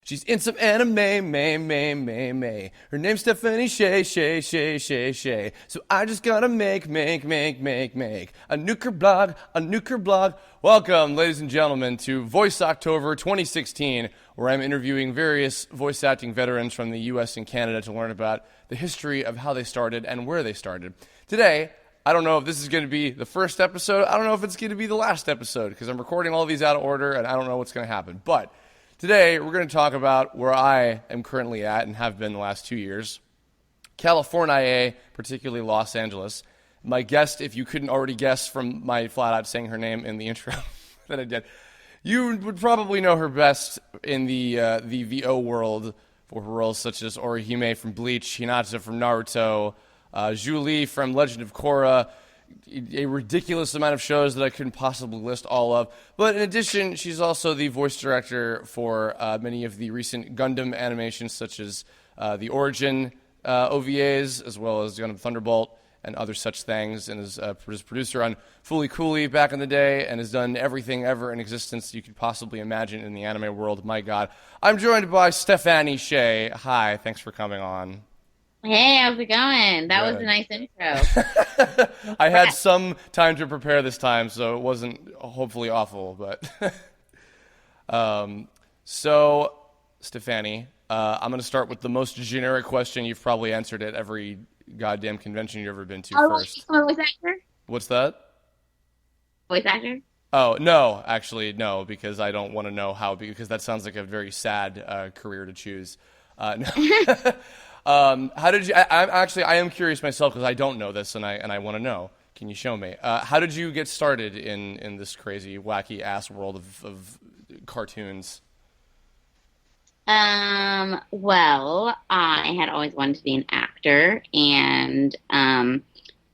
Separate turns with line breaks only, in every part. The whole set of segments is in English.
She's in some anime, may. Her name's Stephanie Sheh. So I just gotta make a nuker blog. Welcome, ladies and gentlemen, to Voiceoctover 2016, where I'm interviewing various voice acting veterans from the US and Canada to learn about the history of how they started and where they started. Today, I don't know if this is going to be the first episode. I don't know if it's going to be the last episode, because I'm recording all these out of order, and I don't know what's going to happen. But today, we're going to talk about where I am currently at and have been the last 2 years. California, particularly Los Angeles. My guest, if you couldn't already guess from my flat-out saying her name in the intro that I did, you would probably know her best in the VO world for her roles such as Orihime from Bleach, Hinata from Naruto, Zhu Li from Legend of Korra, a ridiculous amount of shows that I couldn't possibly list all of. But in addition, she's also the voice director for many of the recent Gundam animations, such as the Origin OVAs, as well as Gundam Thunderbolt and other such things, and is producer on Fully Cooley back in the day, and has done everything ever in existence you could possibly imagine in the anime world. My God. I'm joined by Stephanie Sheh. Hi, thanks for coming on.
Hey, how's it going? That was a nice intro.
I had some time to prepare this time, so it wasn't hopefully awful. But so, Stephanie, I'm going to start with the most generic question you've probably answered at every goddamn convention you've ever been to first.
Oh, voice actor?
What's that?
Voice actor?
Oh, no, actually, no, because I don't want to know how, because that sounds like a very sad career to choose. No. How did you? I am curious myself because I don't know this, and I want to know. Can you show me? How did you get started in this crazy, wacky ass world of cartoons?
Well, I had always wanted to be an actor, and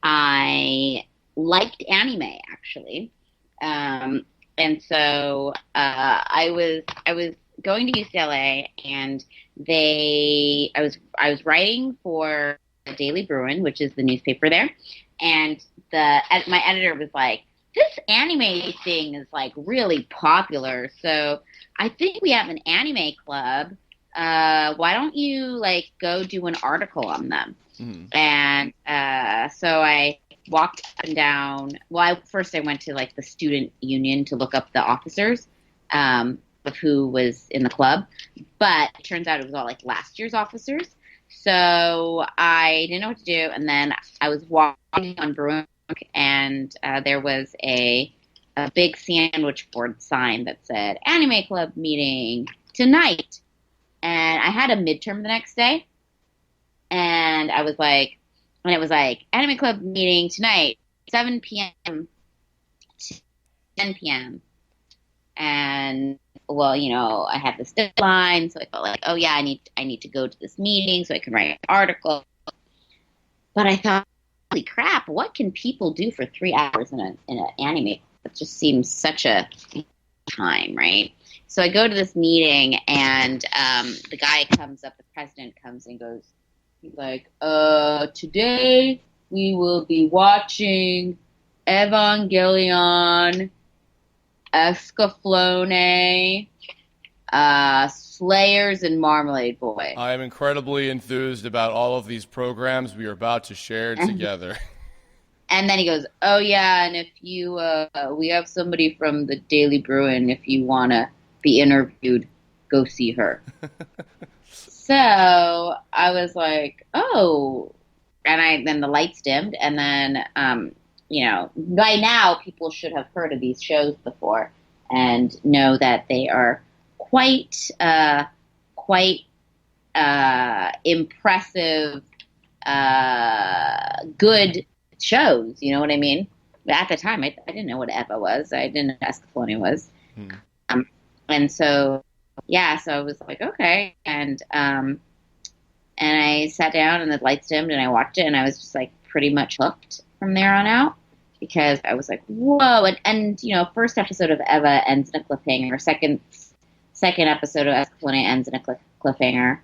I liked anime actually, and so I was going to UCLA, and I was writing for the Daily Bruin, which is the newspaper there, and my editor was like, "This anime thing is like really popular, so I think we have an anime club. Why don't you like go do an article on them?" And so I walked up and down. Well, first I went to like the student union to look up the officers of who was in the club, but it turns out it was all like last year's officers. So I didn't know what to do, and then I was walking on Brook, and there was a big sandwich board sign that said "Anime Club meeting tonight," and I had a midterm the next day, and it was like "Anime Club meeting tonight, 7 p.m. to 10 p.m." And well, I had this deadline, so I felt like, oh yeah, I need to go to this meeting so I can write an article. But I thought, holy crap, what can people do for 3 hours in an anime? It just seems such a time, right? So I go to this meeting, and the guy comes up, the president comes and goes, he's like, today we will be watching Evangelion, Escaflowne, Slayers, and Marmalade Boy.
I am incredibly enthused about all of these programs we are about to share together.
And then he goes, oh yeah, and if you, we have somebody from the Daily Bruin, if you want to be interviewed, go see her. So I was like, oh, and then the lights dimmed, and then, by now people should have heard of these shows before and know that they are quite impressive, good shows. You know what I mean? But at the time, I didn't know what EVA was. I didn't know what Escaflowne was. And so, yeah, so I was like, okay. And I sat down, and the lights dimmed, and I watched it, and I was just like pretty much hooked from there on out, because I was like, whoa. And first episode of EVA ends in a cliffhanger. Second episode of Escaflowne ends in a cliffhanger.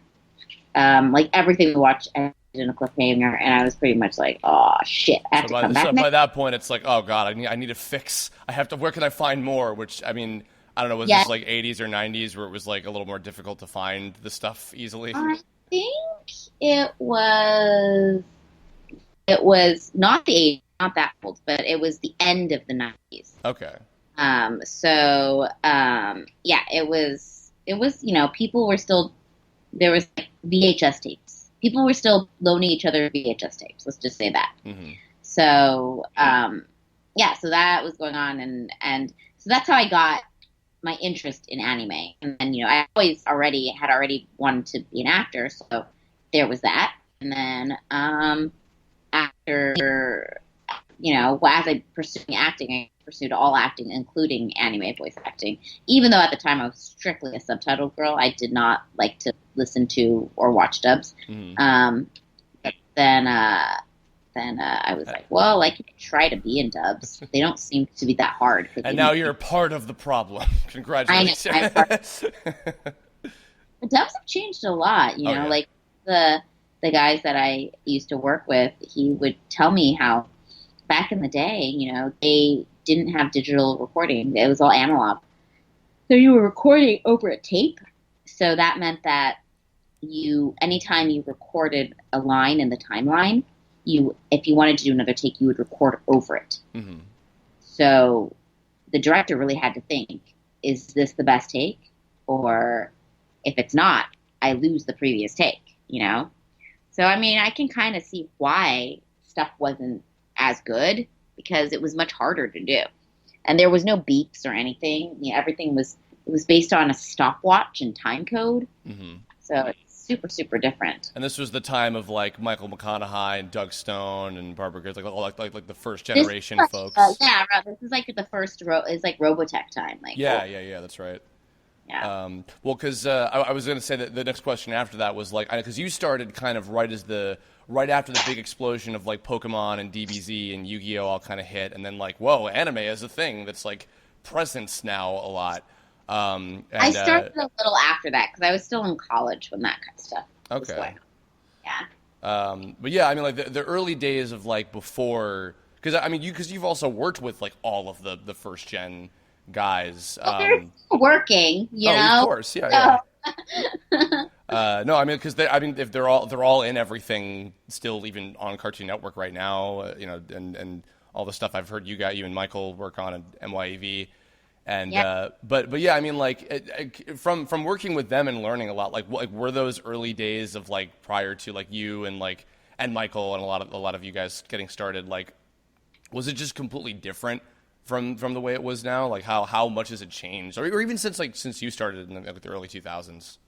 Like everything we watched ended in a cliffhanger, and I was pretty much like, oh shit, I have to come back.
So by that point, it's like, oh god, I need to fix. Where can I find more? Which, I mean, I don't know, was
Yeah,
this like 80s or 90s where it was like a little more difficult to find the stuff easily?
I think it was not the 80s, not that old, but it was the end of the 90s.
Okay.
Yeah, it was, people were still, there was like VHS tapes. People were still loaning each other VHS tapes. Let's just say that.
Hmm.
So, yeah, so that was going on, and so that's how I got my interest in anime. And then, I always already wanted to be an actor, so there was that. And then, after, as I pursued acting, I pursued all acting, including anime voice acting. Even though at the time I was strictly a subtitled girl, I did not like to listen to or watch dubs.
Hmm.
But then I was like, well, I could try to be in dubs. They don't seem to be that hard.
And now you're part of the problem. Congratulations.
I know. The dubs have changed a lot.
Oh, yeah.
Like the guys that I used to work with, he would tell me how back in the day, they didn't have digital recording. It was all analog. So you were recording over a tape. So that meant that anytime you recorded a line in the timeline, if you wanted to do another take, you would record over it.
Hmm.
So the director really had to think, is this the best take? Or if it's not, I lose the previous take. So, I mean, I can kind of see why stuff wasn't as good, because it was much harder to do. And there was no beeps or anything. Everything was based on a stopwatch and time code.
Hmm.
So it's super, super different.
And this was the time of like Michael McConaughey and Doug Stone and Barbara Gers, like the first generation folks.
Yeah, this is like the first, it's like Robotech time. Like,
Yeah, that's right.
Yeah.
Well, because I was going to say that the next question after that was like, because you started kind of right after the big explosion of like Pokemon and DBZ and Yu-Gi-Oh all kind of hit, and then like, whoa, anime is a thing that's like presence now a lot.
I started a little after that because I was still in college when that kind of stuff was going on. Yeah.
But yeah, I mean, like the early days of like before, because you've also worked with like all of the first gen guys.
Well, they're still working,
Of course, yeah. No, I mean, because if they're all in everything still, even on Cartoon Network right now, and all the stuff I've heard you and Michael work on at MYEV. And but yeah, I mean, like from working with them and learning a lot, like were those early days of like prior to like you and Michael and a lot of you guys getting started, like was it just completely different from the way it was now? Like how much has it changed, or even since you started in the early 2000s?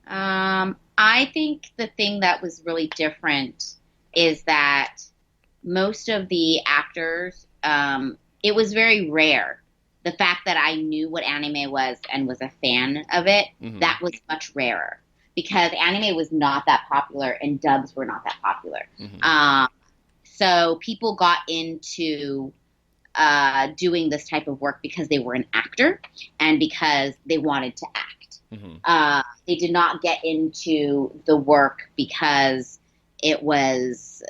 I think the thing that was really different is that most of the actors, it was very rare. The fact that I knew what anime was and was a fan of it,
Mm-hmm.
that was much rarer because anime was not that popular and dubs were not that popular.
Mm-hmm.
So people got into doing this type of work because they were an actor and because they wanted to act.
Mm-hmm.
They did not get into the work because it was,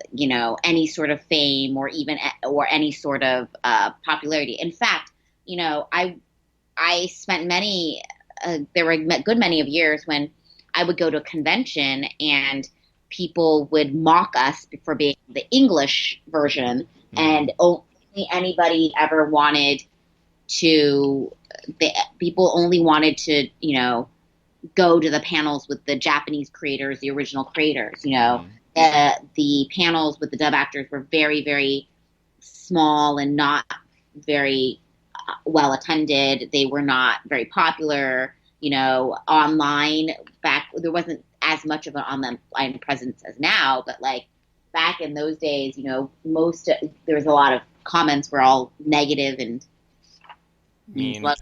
any sort of fame or any sort of popularity. In fact, I spent there were a good many of years when I would go to a convention and people would mock us for being the English version,
Mm-hmm.
and only anybody ever wanted to, people only wanted to, go to the panels with the Japanese creators, the original creators,
Mm-hmm.
The panels with the dub actors were very, very small and not very well attended. They were not very popular. Online there wasn't as much of an online presence as now, but like back in those days, there was a lot of comments were all negative and
Mean.
yeah,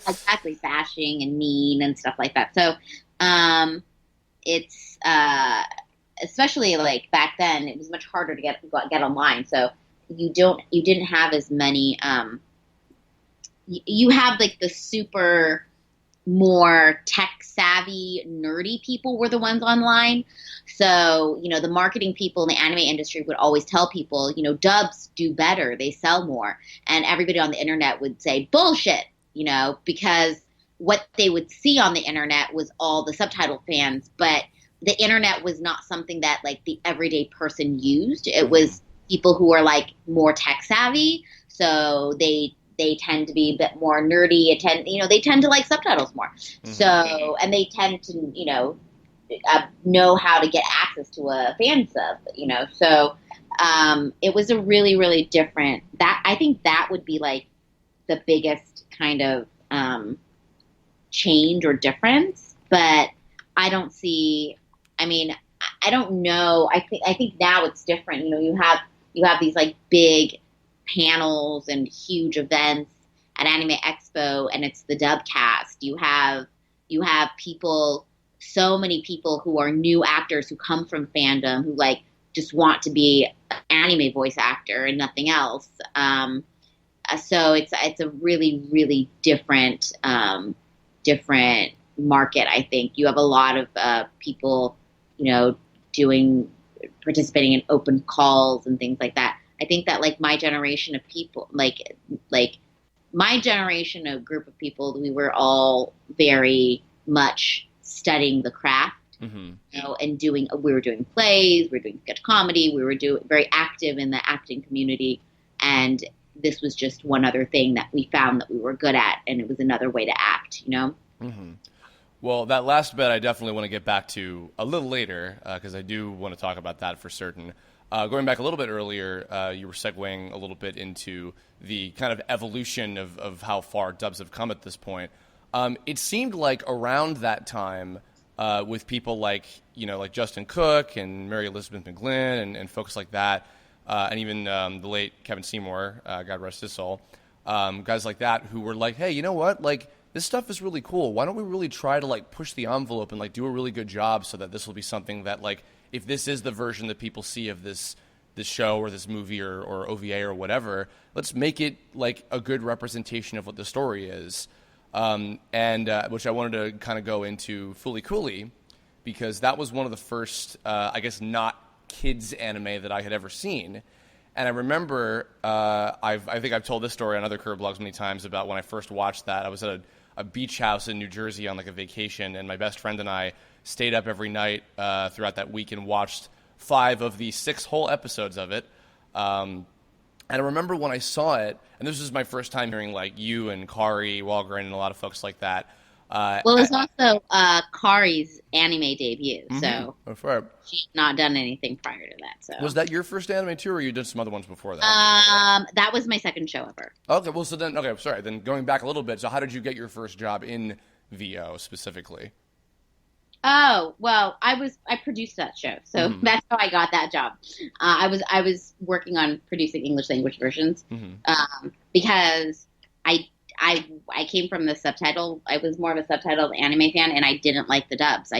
exactly, bashing and mean and stuff like that. So, it's especially like back then, it was much harder to get online. So you didn't have as many. You have like the super more tech savvy nerdy people were the ones online. So, the marketing people in the anime industry would always tell people, dubs do better, they sell more. And everybody on the internet would say, bullshit, because what they would see on the internet was all the subtitle fans, but the internet was not something that like the everyday person used. It was people who are like more tech savvy, so they tend to be a bit more nerdy. They tend to like subtitles more. So, and they tend to know how to get access to a fan sub. So it was a really, really different. That I think that would be like the biggest kind of change or difference. But I don't see. I mean, I don't know. I think now it's different. You have these like big panels and huge events at Anime Expo, and it's the dub cast. You have people, so many people who are new actors who come from fandom who like just want to be an anime voice actor and nothing else. So it's a really, really different market. I think you have a lot of people, participating in open calls and things like that. I think that like my generation of people, like my generation, a group of people, we were all very much studying the craft, and we were doing plays, we were doing sketch comedy, we were very active in the acting community, and this was just one other thing that we found that we were good at, and it was another way to act,
Well, that last bit I definitely want to get back to a little later, because I do want to talk about that for certain. Going back a little bit earlier, you were segueing a little bit into the kind of evolution of how far dubs have come at this point. It seemed like around that time, with people like Justin Cook and Mary Elizabeth McGlynn and folks like that, and even the late Kevin Seymour, God rest his soul, guys like that who were like, hey, you know what, like, this stuff is really cool. Why don't we really try to like push the envelope and like do a really good job so that this will be something that like, if this is the version that people see of this show or this movie or OVA or whatever, let's make it like a good representation of what the story is. And which I wanted to kind of go into Fooly Cooly, because that was one of the first, I guess, not kids anime that I had ever seen. And I remember, I think I've told this story on other Kirblog's many times about when I first watched that. I was at a beach house in New Jersey on like a vacation, and my best friend and I stayed up every night throughout that week and watched 5 of the 6 whole episodes of it. And I remember when I saw it, and this was my first time hearing like you and Kari Walgren and a lot of folks like that.
Well, it was also Kari's anime debut, so she'd not done anything prior to that. So
was that your first anime too, or you did some other ones before that?
That was my second show ever.
Okay, well, then going back a little bit. So how did you get your first job in VO specifically?
Oh, well, I produced that show, so that's how I got that job. I was working on producing English language versions, because I came from the subtitle. I was more of a subtitled anime fan, and I didn't like the dubs.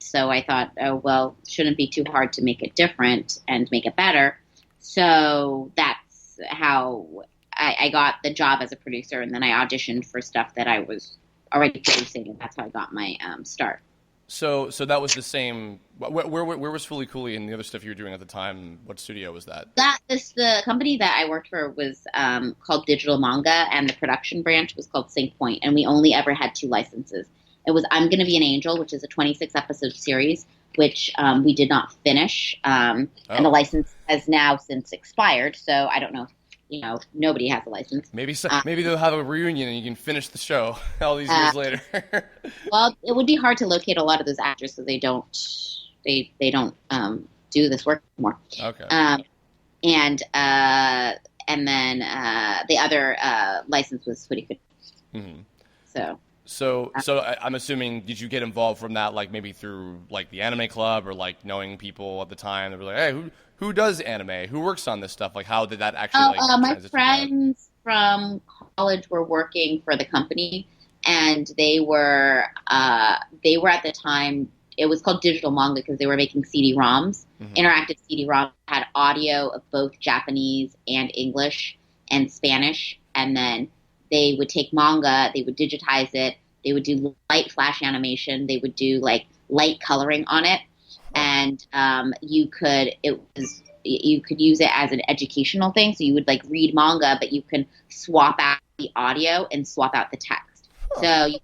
So I thought, oh, well, shouldn't be too hard to make it different and make it better. So that's how I got the job as a producer, and then I auditioned for stuff that I was already producing, and that's how I got my start.
So that was the same. Where was Fooly Cooly and the other stuff you were doing at the time? What studio was that? The company that I worked for was called Digital Manga, and the production branch was called Sync Point, and we only ever had 2 licenses. It was I'm Gonna Be an Angel, which is a 26 episode series, which we did not finish, and the license has now since expired. So I don't know. Nobody has a license. Maybe they'll have a reunion and you can finish the show all these years later.
Well, it would be hard to locate a lot of those actors because they don't do this work anymore.
Okay.
And then the other license was Footy Cooly.
So I'm assuming, did you get involved from that, like maybe through like the anime club or like knowing people at the time that were like, hey, who does anime? Who works on this stuff? Like, how did that actually?
My friends from college were working for the company, and they were at the time. It was called Digital Manga because they were making CD-ROMs. Interactive CD-ROM had audio of both Japanese and English and Spanish, and then they would take manga, they would digitize it, they would do light flash animation, they would do like light coloring on it, and you could use it as an educational thing. So you would like read manga, but you can swap out the audio and swap out the text. So you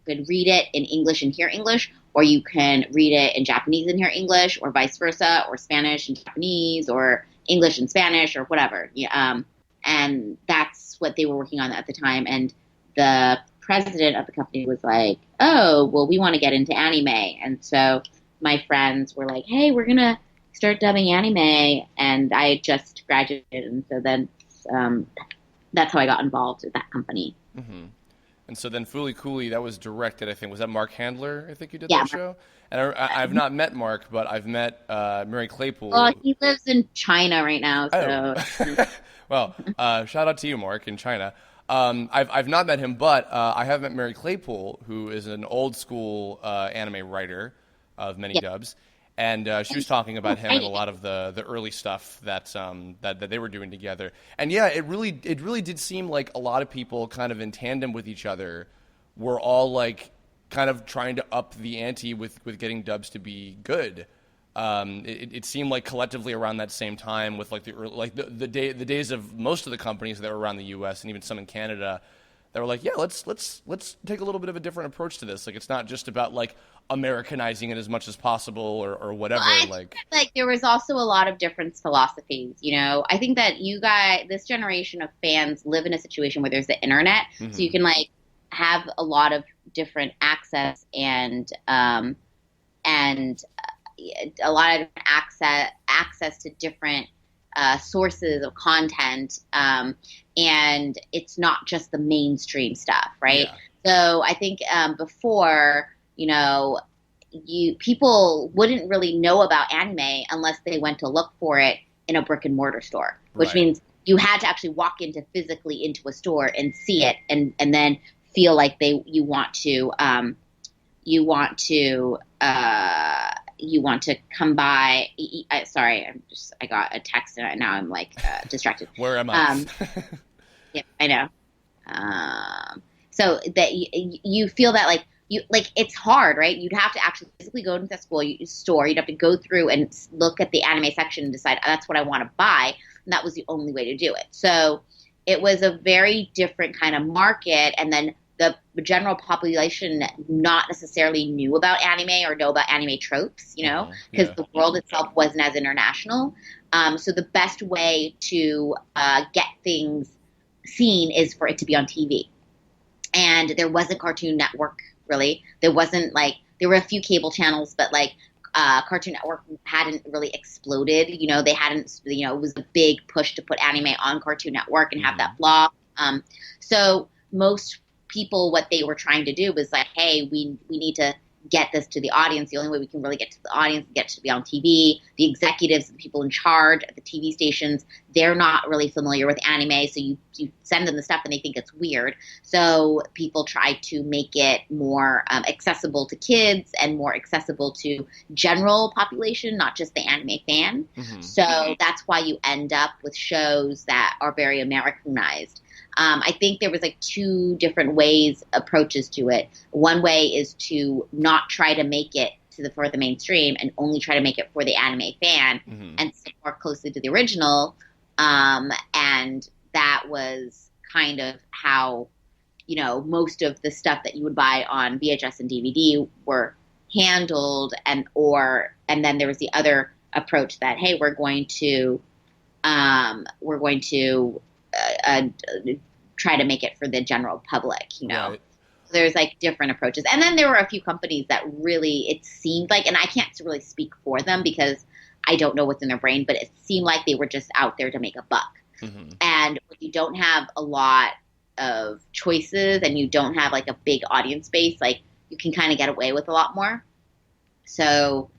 could read it in English and hear English, or you can read it in Japanese and hear English, or vice versa, or Spanish and Japanese, or English and Spanish, or whatever. And that's what they were working on at the time. And the president of the company was like, "Oh, well, we want to get into anime." And so my friends were like, "Hey, we're gonna start dubbing anime," and I had just graduated, and so then that's how I got involved with that company.
Mm-hmm. And so then Fooly Cooley, that was directed, I think, was that Mark Handler? I think you did
Yeah.
that show? And I've not met Mark, but I've met Mary Claypool.
Well, he lives in China right now,
Oh.
so.
Well, shout out to you, Mark, in China. I've not met him, but I have met Mary Claypool, who is an old school anime writer of many dubs. And she was talking about him and a lot of the early stuff that they were doing together. And yeah, it really did seem like a lot of people kind of in tandem with each other were all like kind of trying to up the ante with getting dubs to be good. It seemed like collectively around that same time with like the days of most of the companies that were around the U.S. and even some in Canada. They were like, yeah, let's take a little bit of a different approach to this. Like, it's not just about like Americanizing it as much as possible or whatever.
Well, like there was also a lot of different philosophies. I think that you guys, this generation of fans, live in a situation where there's the internet, so you can like have a lot of different access and a lot of access to different sources of content, and it's not just the mainstream stuff, right? Yeah. So I think before, people wouldn't really know about anime unless they went to look for it in a brick and mortar store, which means you had to actually walk physically into a store and see it, and then feel like you want to come by. Sorry, I got a text and now I'm like distracted.
Where am I?
Yeah, I know. So that you feel that like it's hard, right? You'd have to actually physically go into the store. You'd have to go through and look at the anime section and decide, that's what I want to buy. And that was the only way to do it. So it was a very different kind of market. And then the general population not necessarily knew about anime or know about anime tropes, because the world itself wasn't as international. So the best way to get things seen is for it to be on TV. And there wasn't Cartoon Network, really. There wasn't there were a few cable channels, but Cartoon Network hadn't really exploded. They hadn't, it was a big push to put anime on Cartoon Network and have that block. So most people, what they were trying to do was like, hey, we need to get this to the audience. The only way we can really get to the audience is get to be on TV. The executives, the people in charge at the TV stations, they're not really familiar with anime, so you send them the stuff and they think it's weird. So people try to make it more accessible to kids and more accessible to general population, not just the anime fan. So that's why you end up with shows that are very Americanized. I think there was two different approaches to it. One way is to not try to make it for the mainstream and only try to make it for the anime fan and stick more closely to the original. And that was kind of how, most of the stuff that you would buy on VHS and DVD were handled. And then there was the other approach that, hey, we're going to try to make it for the general public, Right. There's different approaches. And then there were a few companies that really, it seemed like, and I can't really speak for them because I don't know what's in their brain, but it seemed like they were just out there to make a buck. And when you don't have a lot of choices and you don't have a big audience base, you can kind of get away with a lot more. So,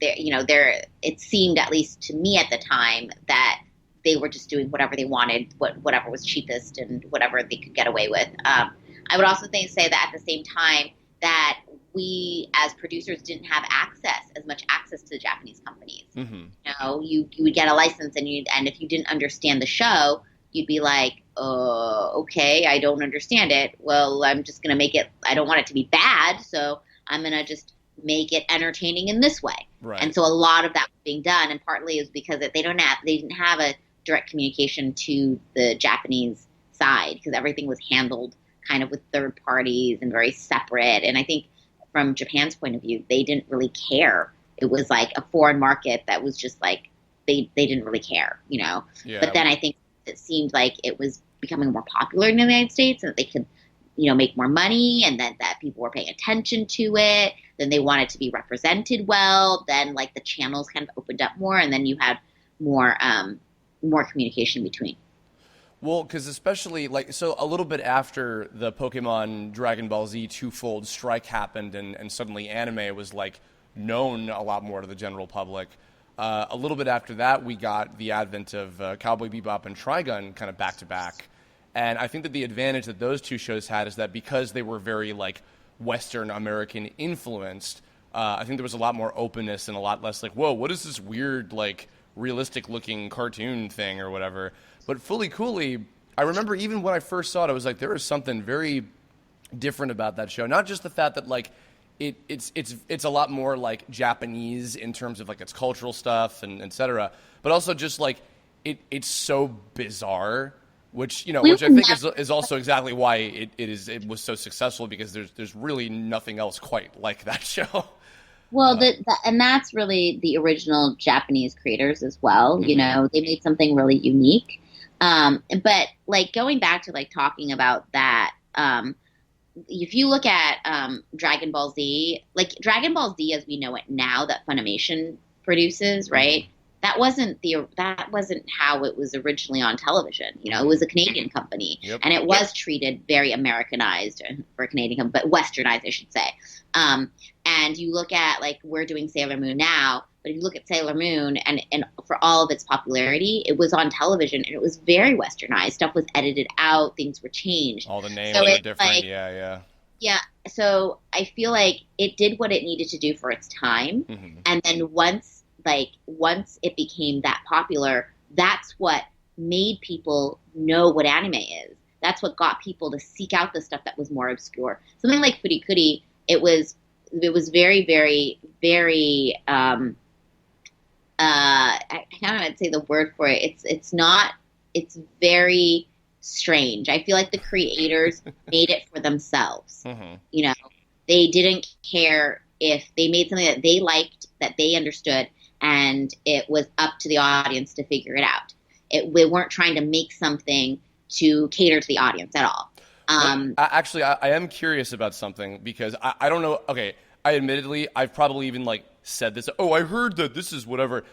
it seemed, at least to me at the time, that they were just doing whatever they wanted, whatever was cheapest and whatever they could get away with. I would also say that at the same time that we as producers didn't have as much access to the Japanese companies. You would get a license and if you didn't understand the show, you'd be like, okay, I don't understand it. Well, I'm just going to make it, I don't want it to be bad, so I'm going to just make it entertaining in this way. Right. And so a lot of that was being done, and partly is because they didn't have a direct communication to the Japanese side because everything was handled kind of with third parties and very separate. And I think from Japan's point of view, they didn't really care. It was like a foreign market that was just like they didn't really care, you know.
Yeah.
But then I think it seemed like it was becoming more popular in the United States and that they could, you know, make more money and that people were paying attention to it. Then they wanted to be represented well. Then like the channels kind of opened up more and then you had more communication between.
Well, because especially so a little bit after the Pokemon Dragon Ball Z twofold strike happened and suddenly anime was like known a lot more to the general public. A little bit after that, we got the advent of Cowboy Bebop and Trigun kind of back to back. And I think that the advantage that those two shows had is that because they were very like Western American influenced, I think there was a lot more openness and a lot less like, whoa, what is this weird like realistic looking cartoon thing or whatever. But Fully Cooley, I remember even when I first saw it, I was like, there is something very different about that show. Not just the fact that like it's a lot more like Japanese in terms of like its cultural stuff and et cetera, but also just like it's so bizarre, which which I think is also exactly why it was so successful because there's really nothing else quite like that show.
Well, and that's really the original Japanese creators as well. Mm-hmm. You know, they made something really unique. But like going back to like talking about that, if you look at Dragon Ball Z, like Dragon Ball Z as we know it now that Funimation produces, right? That wasn't how it was originally on television. You know, it was a Canadian company, and it was treated very Americanized for a Canadian company, but Westernized, I should say. And you look at like we're doing Sailor Moon now, but if you look at Sailor Moon and for all of its popularity, it was on television and it was very Westernized. Stuff was edited out, things were changed.
All the names were different. Like, yeah.
Yeah. So I feel like it did what it needed to do for its time, and then once it became that popular, that's what made people know what anime is. That's what got people to seek out the stuff that was more obscure. Something like Furikuri, it was very, very, very, I don't know how to say the word for it. It's very strange. I feel like the creators made it for themselves. You know, they didn't care if they made something that they liked, that they understood, and it was up to the audience to figure it out. We weren't trying to make something to cater to the audience at all.
Actually, I am curious about something because I don't know. Okay, I've probably even like said this. Oh, I heard that this is whatever.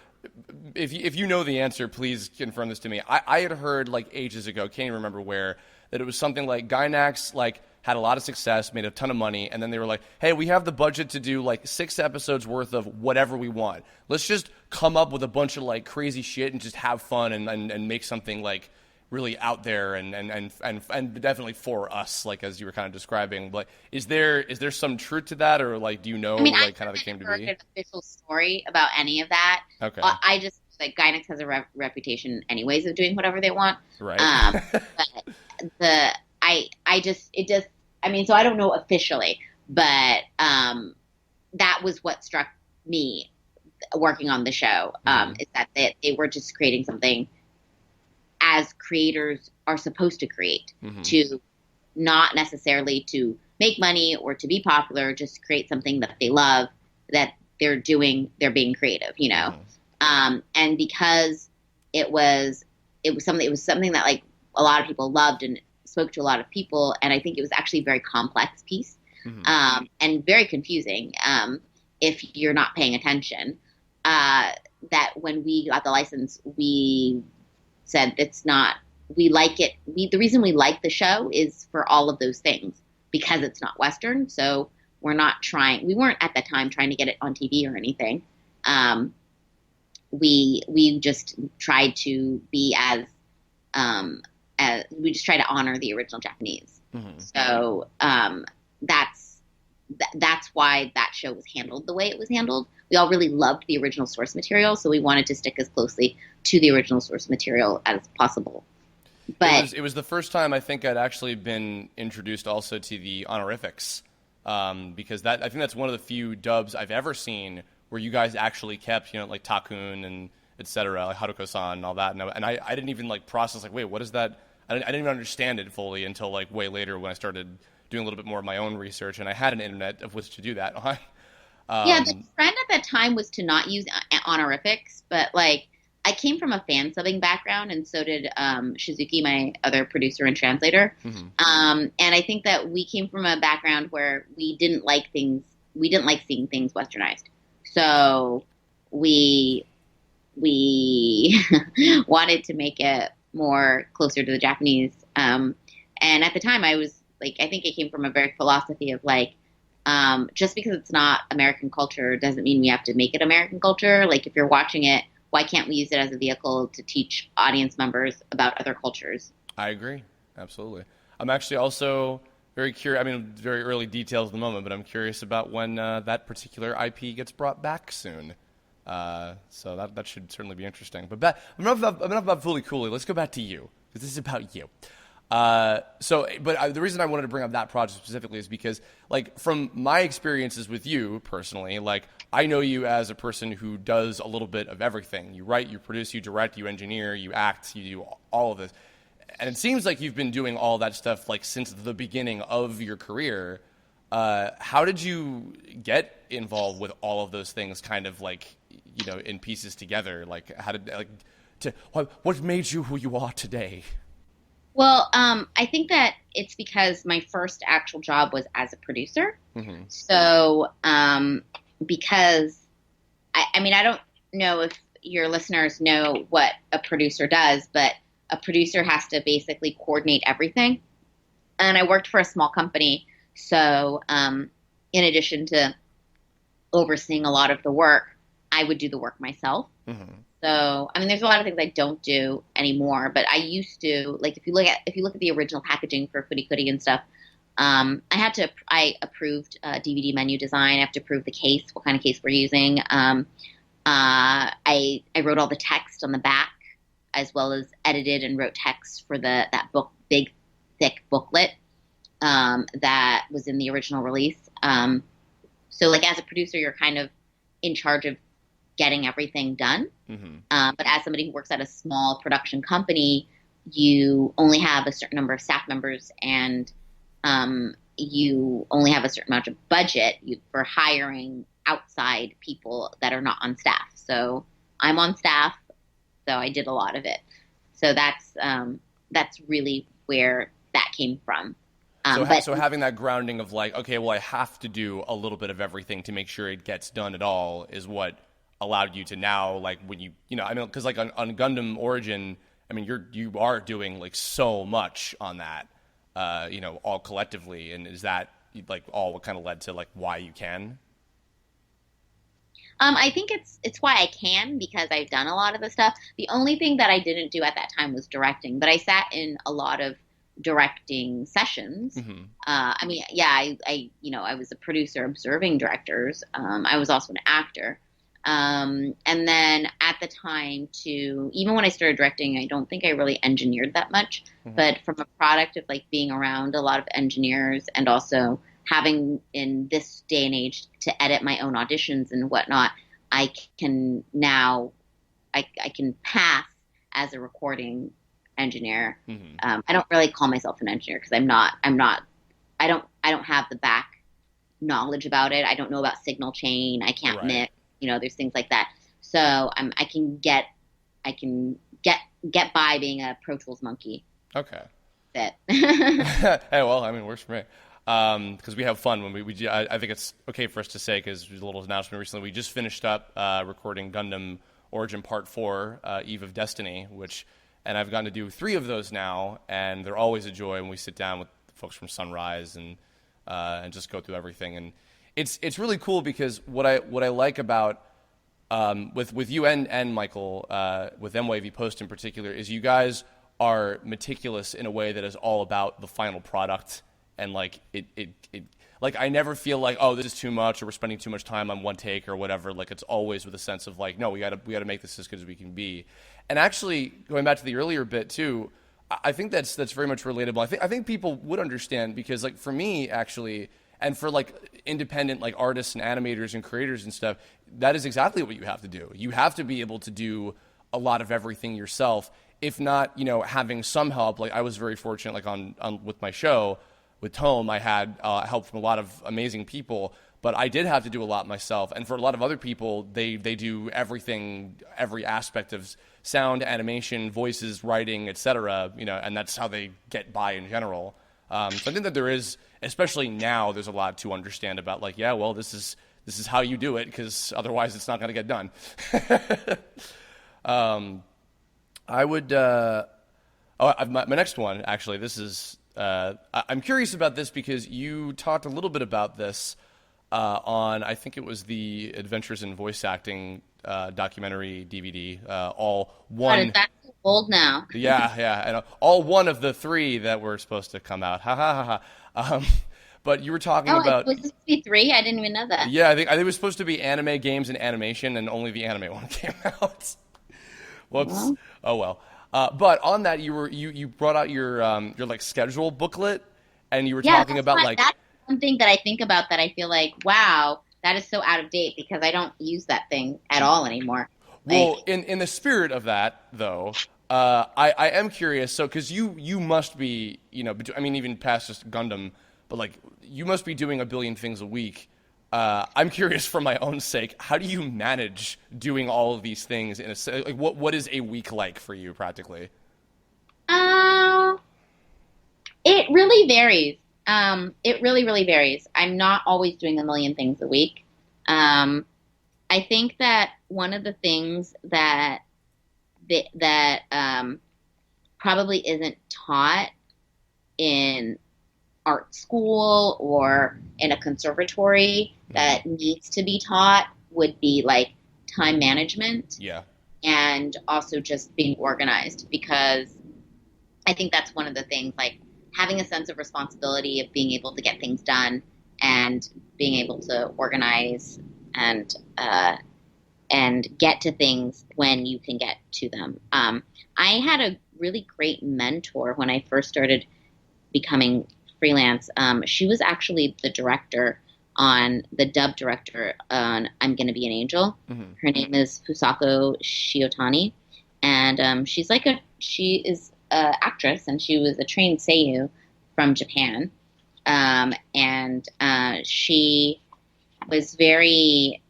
If you know the answer, please confirm this to me. I had heard like ages ago, can't even remember where, that it was something like Gainax like had a lot of success, made a ton of money, and then they were like, hey, we have the budget to do like 6 episodes worth of whatever we want. Let's just come up with a bunch of like crazy shit and just have fun and make something like really out there and definitely for us, like as you were kind of describing. But is there some truth to that, or like do you know like kind of the came to be? I haven't
heard an official story about any of that. Okay. I just like Gainax has a reputation anyways of doing whatever they want.
Right.
But so I don't know officially, but that was what struck me working on the show, is that they were just creating something as creators are supposed to create, to not necessarily to make money or to be popular, just create something that they love, that they're being creative, you know? And because it was something that like a lot of people loved and spoke to a lot of people. And I think it was actually a very complex piece, and very confusing, if you're not paying attention, that when we got the license, we said we like it. The reason we like the show is for all of those things, because it's not Western. So we weren't at that time trying to get it on TV or anything. We just tried to be we just try to honor the original Japanese. So that's why that show was handled the way it was handled. We all really loved the original source material, so we wanted to stick as closely to the original source material as possible. But
it was the first time I think I'd actually been introduced also to the honorifics, because I think that's one of the few dubs I've ever seen where you guys actually kept, like Takun and etc., like Haruko-san and all that. And I didn't even like process like, wait, what is that? I didn't even understand it fully until like way later when I started doing a little bit more of my own research, and I had an internet of which to do that on.
Yeah, the trend at that time was to not use honorifics, but like I came from a fan subbing background, and so did Shizuki, my other producer and translator. And I think that we came from a background where we didn't like seeing things westernized. So we wanted to make it more closer to the Japanese. And at the time, I was like, I think it came from a very philosophy of like, just because it's not American culture doesn't mean we have to make it American culture. Like if you're watching it, why can't we use it as a vehicle to teach audience members about other cultures?
I agree. Absolutely. I'm actually also very curious. I mean, very early details at the moment, but I'm curious about when that particular IP gets brought back soon. So that should certainly be interesting. But enough about Fooly Cooly. Let's go back to you, because this is about you. The reason I wanted to bring up that project specifically is because, like, from my experiences with you personally, like, I know you as a person who does a little bit of everything. You write, you produce, you direct, you engineer, you act, you do all of this. And it seems like you've been doing all that stuff, like, since the beginning of your career. How did you get involved with all of those things kind of, like, you know, in pieces together? Like, what made you who you are today?
Well, I think that it's because my first actual job was as a producer.
Mm-hmm.
So, because I mean, I don't know if your listeners know what a producer does, but a producer has to basically coordinate everything. And I worked for a small company. So, in addition to overseeing a lot of the work, I would do the work myself.
Mm-hmm.
So, I mean, there's a lot of things I don't do anymore, but I used to. Like, if you look at the original packaging for Footy Cooty and stuff, I approved DVD menu design. I have to approve the case, what kind of case we're using. I wrote all the text on the back, as well as edited and wrote text for that big thick booklet that was in the original release. So, like, as a producer, you're kind of in charge of getting everything done.
Mm-hmm.
But as somebody who works at a small production company, you only have a certain number of staff members, and you only have a certain amount of budget for hiring outside people that are not on staff. So I'm on staff, so I did a lot of it. So that's really where that came from.
So having that grounding of like, okay, well, I have to do a little bit of everything to make sure it gets done at all is what allowed you to now, like, when you know, I mean, because like on Gundam Origin, I mean, you are doing like so much on that, you know, all collectively, and is that like all what kind of led to like why you can?
I think it's why I can, because I've done a lot of the stuff. The only thing that I didn't do at that time was directing, but I sat in a lot of directing sessions.
Mm-hmm.
I mean, yeah, I was a producer observing directors. I was also an actor. And then at the time even when I started directing, I don't think I really engineered that much, mm-hmm. but from a product of like being around a lot of engineers and also having in this day and age to edit my own auditions and whatnot, I can now, I can pass as a recording engineer.
Mm-hmm.
I don't really call myself an engineer because I don't have the back knowledge about it. I don't know about signal chain. I can't mix. You know, there's things like that. So I can get by being a Pro Tools monkey.
Okay.
That's
Hey, well, I mean, works for me. Because we have fun when I think it's okay for us to say, because there's a little announcement recently. We just finished up recording Gundam Origin Part 4, Eve of Destiny, and I've gotten to do 3 of those now, and they're always a joy when we sit down with folks from Sunrise and just go through everything. And it's really cool because what I like about with you and Michael with MWavy Post in particular is you guys are meticulous in a way that is all about the final product, and like it like I never feel like, oh, this is too much or we're spending too much time on one take or whatever. Like, it's always with a sense of like, no, we gotta make this as good as we can be. And actually, going back to the earlier bit too, I think that's very much relatable. I think people would understand, because like for me actually, and for like independent like artists and animators and creators and stuff, that is exactly what you have to do. You have to be able to do a lot of everything yourself. If not, having some help. Like I was very fortunate, like on with my show with Tome, I had help from a lot of amazing people. But I did have to do a lot myself. And for a lot of other people, they do everything, every aspect of sound, animation, voices, writing, etc. And that's how they get by in general. So I think that there is, especially now, there's a lot to understand about. Like, yeah, well, this is how you do it, because otherwise it's not going to get done. I would. My next one, actually, this is. I'm curious about this because you talked a little bit about this. On, I think it was the Adventures in Voice Acting documentary DVD. All one.
God, is that so old now?
Yeah, and all one of the three that were supposed to come out. Ha ha ha ha. But you were talking about.
Was this supposed to be 3? I didn't even know that.
Yeah, I think it was supposed to be anime, games, and animation, and only the anime one came out. Whoops.
Well.
Oh well. But on that, you brought out your like schedule booklet, and you were talking about like.
That's one thing that I think about that I feel like, wow, that is so out of date because I don't use that thing at all anymore.
Well, in the spirit of that, though, I am curious. So, because you must be, even past just Gundam, but like you must be doing a billion things a week. I'm curious for my own sake, how do you manage doing all of these things like what is a week like for you practically?
It really varies. It really, really varies. I'm not always doing a million things a week. I think that one of the things that probably isn't taught in art school or in a conservatory that needs to be taught would be like time management.
Yeah.
And also just being organized, because I think that's one of the things, like having a sense of responsibility of being able to get things done and being able to organize and get to things when you can get to them. I had a really great mentor when I first started becoming freelance. She was actually the dub director on I'm Gonna Be an Angel. Mm-hmm. Her name is Fusako Shiotani, and she is an actress, and she was a trained seiyuu from Japan, and she was very,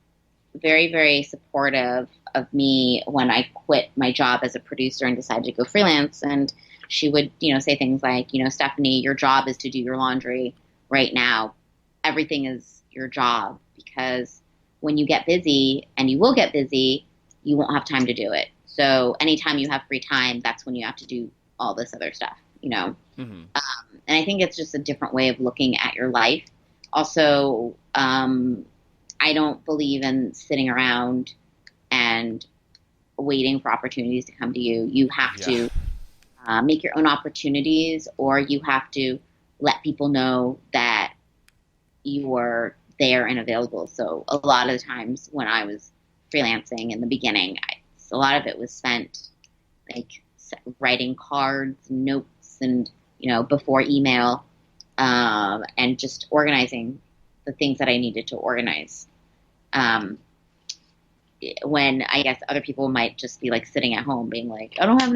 very, very supportive of me when I quit my job as a producer and decided to go freelance. And she would, say things like, Stephanie, your job is to do your laundry right now. Everything is your job, because when you get busy, and you will get busy, you won't have time to do it. So anytime you have free time, that's when you have to do all this other stuff, Mm-hmm. And I think it's just a different way of looking at your life. Also, I don't believe in sitting around and waiting for opportunities to come to you. You have to make your own opportunities, or you have to let people know that you are there and available. So a lot of the times when I was freelancing in the beginning, a lot of it was spent like writing cards, notes, and before email, and just organizing the things that I needed to organize. When I guess other people might just be like sitting at home being like, I don't have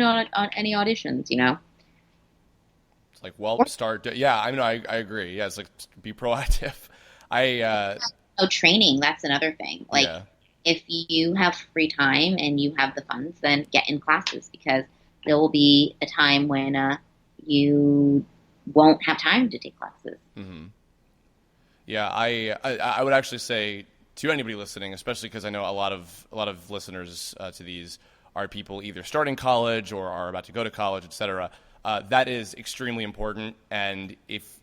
any auditions,
It's like, well, start. Yeah, I agree. Yeah, it's like, be proactive.
Training, that's another thing. Like, if you have free time and you have the funds, then get in classes, because there will be a time when you won't have time to take classes.
Mm-hmm. Yeah, I would actually say to anybody listening, especially because I know a lot of listeners to these are people either starting college or are about to go to college, etc. That is extremely important, and if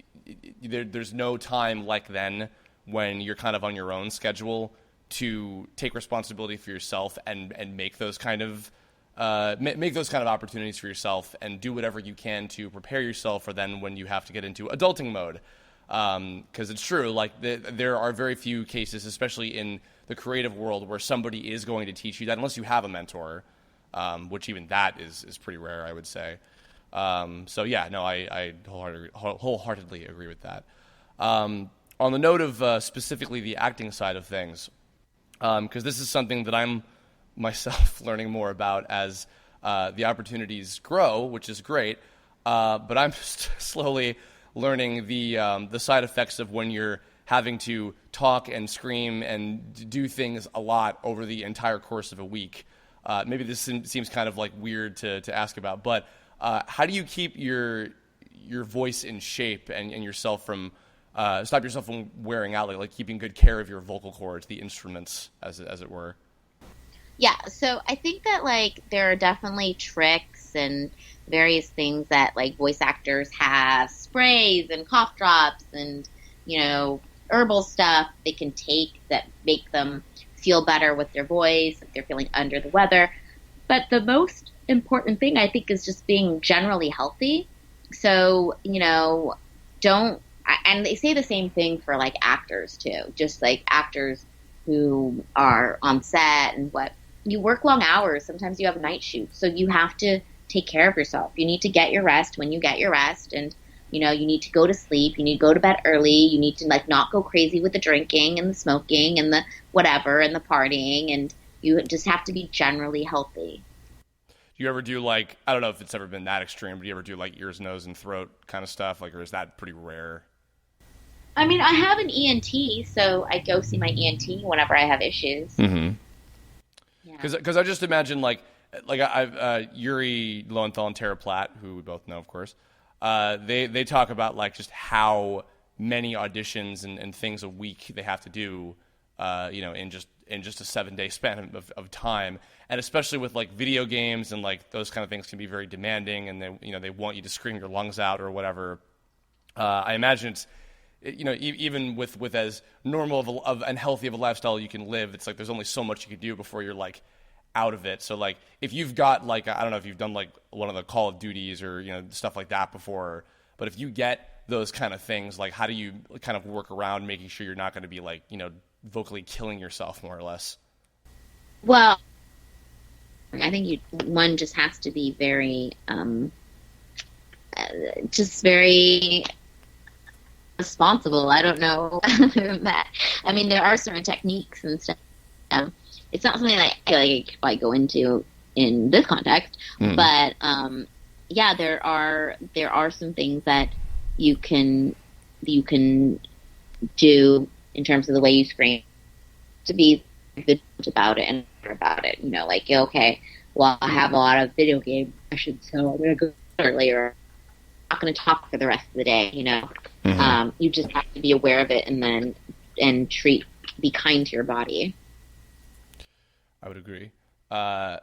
there's no time like then when you're kind of on your own schedule to take responsibility for yourself and make those kind of opportunities for yourself and do whatever you can to prepare yourself for then when you have to get into adulting mode. Because it's true, like there are very few cases, especially in the creative world, where somebody is going to teach you that, unless you have a mentor, which even that is pretty rare, I would say. So yeah, no, I wholeheartedly agree with that. On the note of specifically the acting side of things, because this is something that I'm myself learning more about as the opportunities grow, which is great. But I'm just slowly learning the side effects of when you're having to talk and scream and do things a lot over the entire course of a week. Maybe this seems kind of like weird to ask about, but how do you keep your voice in shape and yourself from stop yourself from wearing out, like keeping good care of your vocal cords, the instruments, as it were?
Yeah, so I think that like there are definitely tricks and various things that like voice actors have, sprays and cough drops and herbal stuff they can take that make them feel better with their voice if they're feeling under the weather. But the most important thing I think is just being generally healthy. So, don't, and they say the same thing for like actors too, just like actors who are on set and you work long hours. Sometimes you have night shoots. So you have to take care of yourself. You need to get your rest when you get your rest. And, you need to go to sleep. You need to go to bed early. You need to like not go crazy with the drinking and the smoking and the whatever and the partying. And you just have to be generally healthy.
Do you ever do like, I don't know if it's ever been that extreme, but do you ever do like ears, nose, and throat kind of stuff? Like, or is that pretty rare?
I mean, I have an ENT, so I go see my ENT whenever I have issues.
Mm-hmm.
Yeah.
Because I just imagine like I've Yuri Lowenthal and Tara Platt, who we both know, of course. They talk about like just how many auditions and things a week they have to do, in just a 7-day span of time, and especially with like video games and like those kind of things can be very demanding, and they want you to scream your lungs out or whatever. I imagine it's even with as normal of and healthy of a lifestyle you can live, it's like there's only so much you can do before you're like out of it. So like if you've got like, I don't know if you've done like one of the Call of Duties or stuff like that before, but if you get those kind of things, like how do you kind of work around making sure you're not going to be like vocally killing yourself more or less?
Well, I think one just has to be very just very responsible. I don't know that. I mean, there are certain techniques and stuff. It's not something that I go into in this context, but yeah, there are some things that you can do in terms of the way you scream to be good about it and about it. Okay, well, I have a lot of video game sessions, so I'm gonna go earlier. I'm not gonna talk for the rest of the day. You just have to be aware of it and be kind to your body.
I would agree. I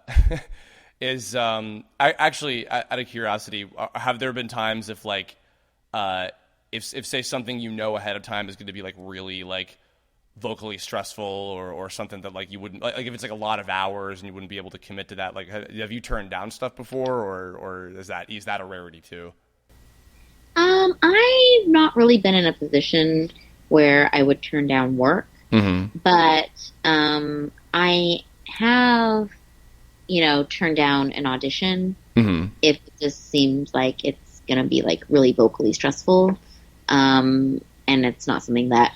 actually, out of curiosity, have there been times if like, if say something ahead of time is going to be like really like vocally stressful or something that like you wouldn't like if it's like a lot of hours and you wouldn't be able to commit to that, like have you turned down stuff before or is that a rarity too?
I've not really been in a position where I would turn down work, but I have, turned down an audition if it just seems like it's going to be like really vocally stressful, and it's not something that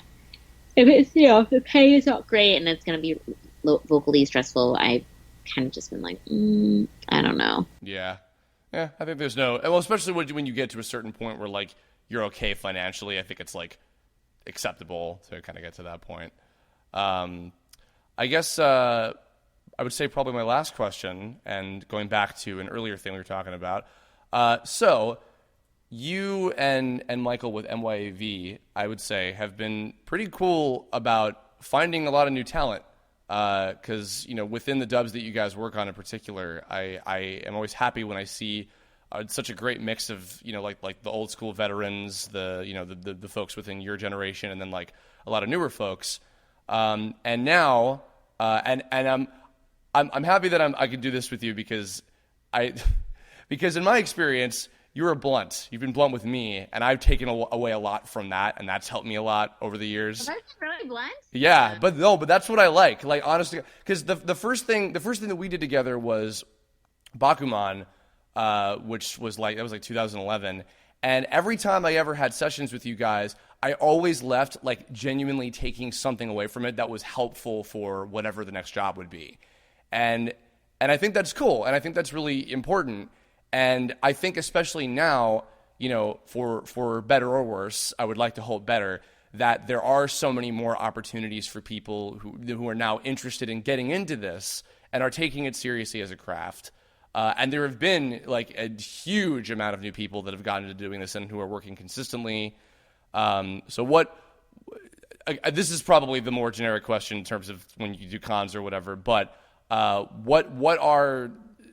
if it's the pay is not great and it's going to be vocally stressful. I've kind of just been like, I don't know.
Yeah. Yeah, I think there's well, especially when you get to a certain point where like you're okay financially, I think it's like acceptable to kind of get to that point. I guess I would say probably my last question, and going back to an earlier thing we were talking about. So you and Michael with MYAV, I would say, have been pretty cool about finding a lot of new talent. Because within the dubs that you guys work on in particular, I am always happy when I see such a great mix of like the old school veterans, the folks within your generation, and then like a lot of newer folks. And now and I'm happy that I can do this with you because because in my experience, you're blunt. You've been blunt with me, and I've taken away a lot from that, and that's helped me a lot over the years.
That's really blunt.
Yeah, but that's what I like. Like honestly, because the first thing that we did together was Bakuman, which was like 2011, and every time I ever had sessions with you guys, I always left like genuinely taking something away from it that was helpful for whatever the next job would be. And I think that's cool, and I think that's really important. And I think especially now, for better or worse, I would like to hope better, that there are so many more opportunities for people who are now interested in getting into this and are taking it seriously as a craft. And there have been like a huge amount of new people that have gotten into doing this and who are working consistently. So this is probably the more generic question in terms of when you do cons or whatever, but what are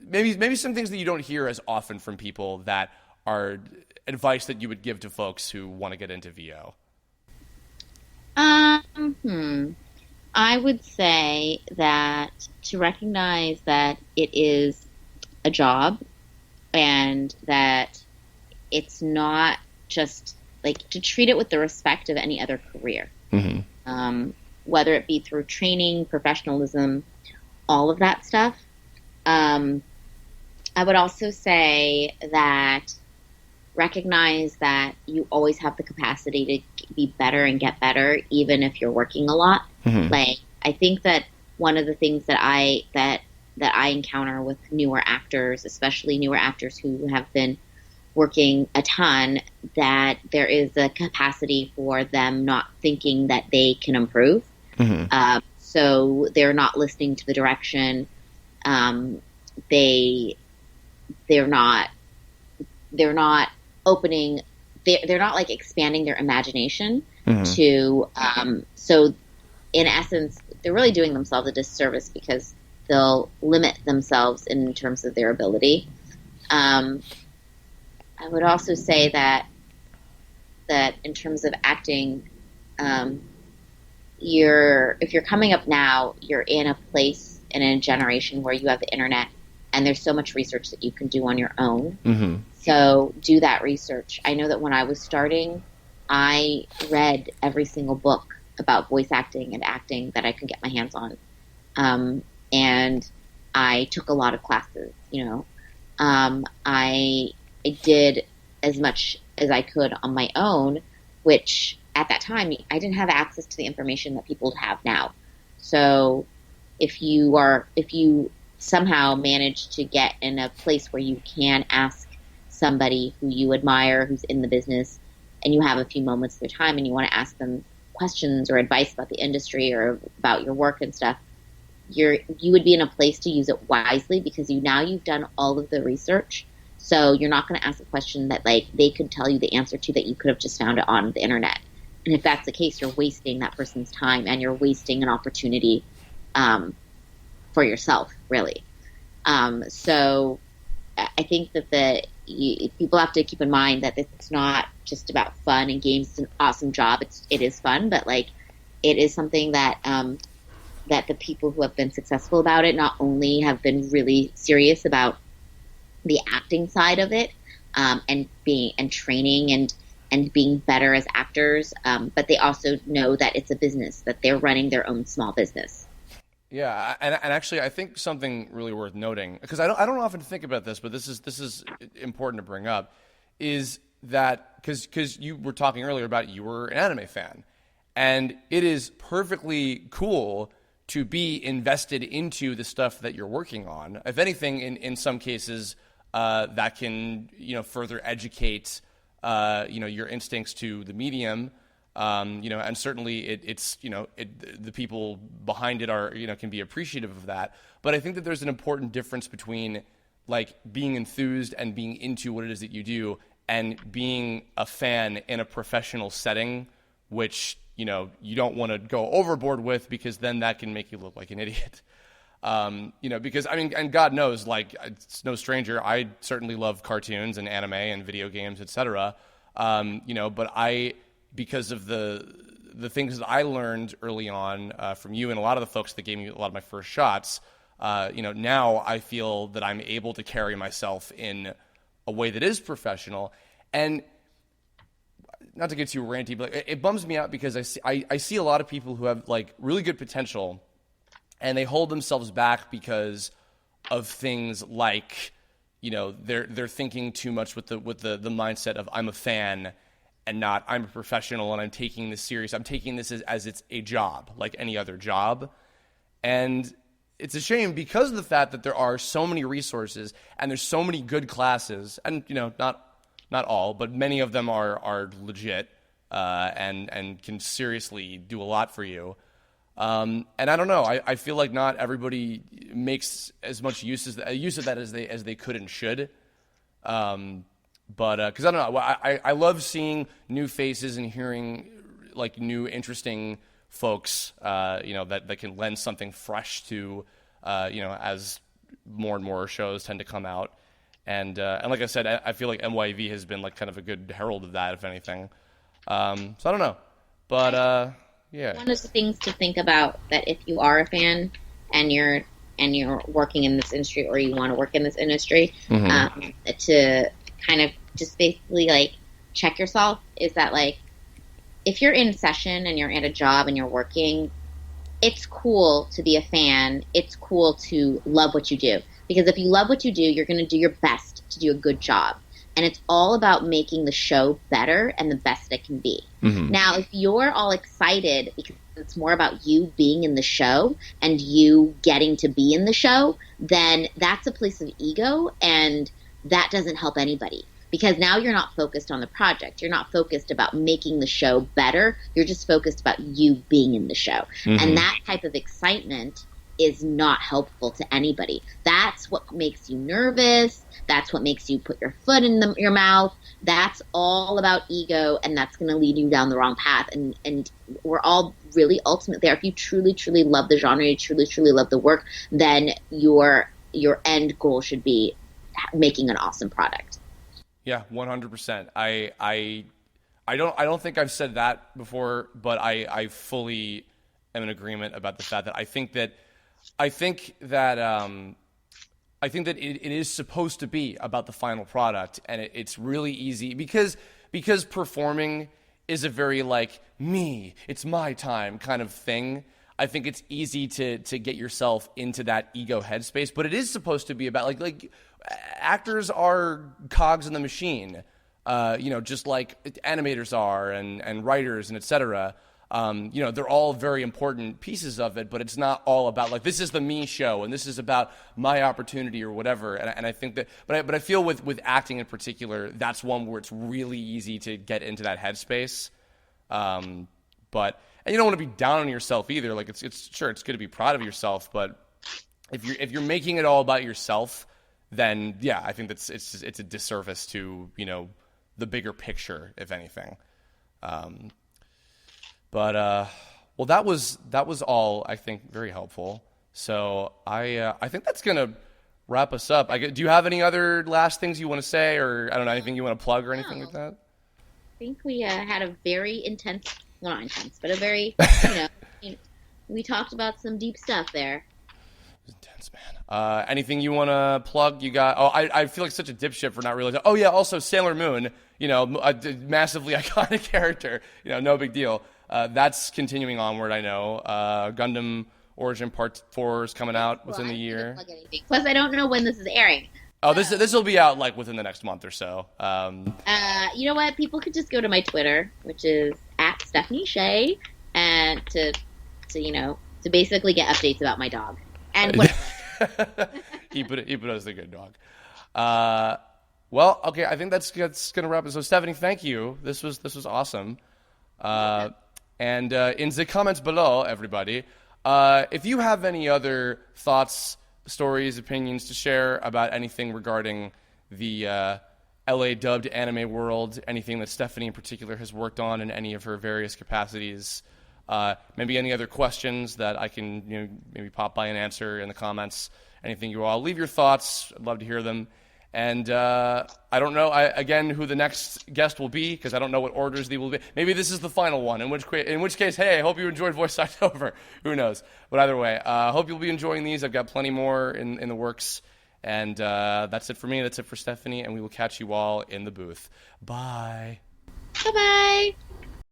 maybe some things that you don't hear as often from people that are advice that you would give to folks who want to get into VO?
I would say that to recognize that it is a job and that it's not just like to treat it with the respect of any other career, whether it be through training, professionalism, all of that stuff. I would also say that recognize that you always have the capacity to be better and get better, even if you're working a lot. Like, I think that one of the things that I encounter with newer actors, especially newer actors who have been working a ton, that there is a capacity for them not thinking that they can improve. So they're not listening to the direction. They're not opening. They're not like expanding their imagination to. So in essence, they're really doing themselves a disservice because they'll limit themselves in terms of their ability. I would also say that in terms of acting, if you're coming up now, you're in a place and in a generation where you have the internet and there's so much research that you can do on your own. So do that research. I know that when I was starting, I read every single book about voice acting and acting that I could get my hands on. And I took a lot of classes, I did as much as I could on my own, which at that time I didn't have access to the information that people have now. So if you somehow manage to get in a place where you can ask somebody who you admire, who's in the business, and you have a few moments of their time and you want to ask them questions or advice about the industry or about your work and stuff, you would be in a place to use it wisely because you've done all of the research. So you're not going to ask a question that like they could tell you the answer to that you could have just found it on the internet. And if that's the case, you're wasting that person's time and you're wasting an opportunity for yourself, really. So I think that people have to keep in mind that it's not just about fun and games. It's an awesome job. It is fun, but like it is something that that the people who have been successful about it not only have been really serious about the acting side of it and training and being better as actors, but they also know that it's a business, that they're running their own small business.
Yeah, and actually, I think something really worth noting, because I don't often think about this, but this is important to bring up, is that because you were talking earlier about you were an anime fan, and it is perfectly cool to be invested into the stuff that you're working on. If anything, in some cases, that can further educate your instincts to the medium. And certainly it's the people behind it are can be appreciative of that. But I think that there's an important difference between like being enthused and being into what it is that you do, and being a fan in a professional setting, which you don't want to go overboard with, because then that can make you look like an idiot. Because I mean, and God knows, like, it's no stranger, I certainly love cartoons and anime and video games, etc. But because of the things that I learned early on from you and a lot of the folks that gave me a lot of my first shots, now I feel that I'm able to carry myself in a way that is professional. And not to get too ranty, but it bums me out because I see a lot of people who have like really good potential, and they hold themselves back because of things like, they're thinking too much with the mindset of I'm a fan and not I'm a professional and I'm taking this serious. I'm taking this as it's a job, like any other job. And it's a shame because of the fact that there are so many resources and there's so many good classes, and not all, but many of them are legit and can seriously do a lot for you. And I don't know. I feel like not everybody makes as much use of that as they could and should. But because I don't know, I love seeing new faces and hearing like new interesting folks, that can lend something fresh to, as more and more shows tend to come out. And like I said, I feel like MYV has been like kind of a good herald of that, if anything. So I don't know, but yeah.
One of the things to think about that if you are a fan and you're working in this industry or you want to work in this industry, to kind of just basically like check yourself is that like if you're in session and you're at a job and you're working, it's cool to be a fan. It's cool to love what you do. Because if you love what you do, you're going to do your best to do a good job. And it's all about making the show better and the best it can be. Now, if you're all excited because it's more about you being in the show and you getting to be in the show, then that's a place of ego, and that doesn't help anybody. Because now you're not focused on the project. You're not focused about making the show better. You're just focused about you being in the show. And that type of excitement is not helpful to anybody. That's what makes you nervous. That's what makes you put your foot in your mouth. That's all about ego, and that's going to lead you down the wrong path. And we're all really ultimate there. If you truly, truly love the genre, you truly, truly love the work, then your end goal should be making an awesome product.
Yeah, 100%. I don't think I've said that before, but I fully am in agreement about the fact that I think that it is supposed to be about the final product, and it's really easy because performing is a very like me, it's my time kind of thing. I think it's easy to get yourself into that ego headspace, but it is supposed to be about like actors are cogs in the machine, just like animators are and writers and etc. They're all very important pieces of it, but it's not all about like this is the me show and this is about my opportunity or whatever. And I think that, but I feel with acting in particular, that's one where it's really easy to get into that headspace. And you don't want to be down on yourself either. Like it's sure it's good to be proud of yourself, but if you're making it all about yourself, then yeah, I think it's a disservice to the bigger picture, if anything. Well, that was all, I think, very helpful. So I think that's gonna wrap us up. Do you have any other last things you want to say, or I don't know, anything you want to plug or anything like that?
I think we had a very intense, well, not intense, but a very, we talked about some deep stuff there.
Intense, man. Anything you want to plug? You got? Oh, I feel like such a dipshit for not realizing. Oh yeah, also Sailor Moon. A massively iconic character. No big deal. That's continuing onward. I know. Gundam Origin Part 4 is coming out within the year.
Plus, I don't know when this is airing.
Oh, this will be out like within the next month or so.
You know what? People could just go to my Twitter, which is @StephanieSheh, and to basically get updates about my dog and what.
Ibudo's the good dog. Well, okay, I think that's gonna wrap it. So, Stephanie, thank you. This was awesome. And in the comments below, everybody, if you have any other thoughts, stories, opinions to share about anything regarding the LA dubbed anime world, anything that Stephanie in particular has worked on in any of her various capacities, maybe any other questions that I can maybe pop by and answer in the comments, anything you all, leave your thoughts. I'd love to hear them. And I don't know, again, who the next guest will be, because I don't know what orders they will be. Maybe this is the final one, in which case, hey, I hope you enjoyed Voiceoctover. Who knows? But either way, I hope you'll be enjoying these. I've got plenty more in the works. And that's it for me. That's it for Stephanie. And we will catch you all in the booth. Bye.
Bye-bye.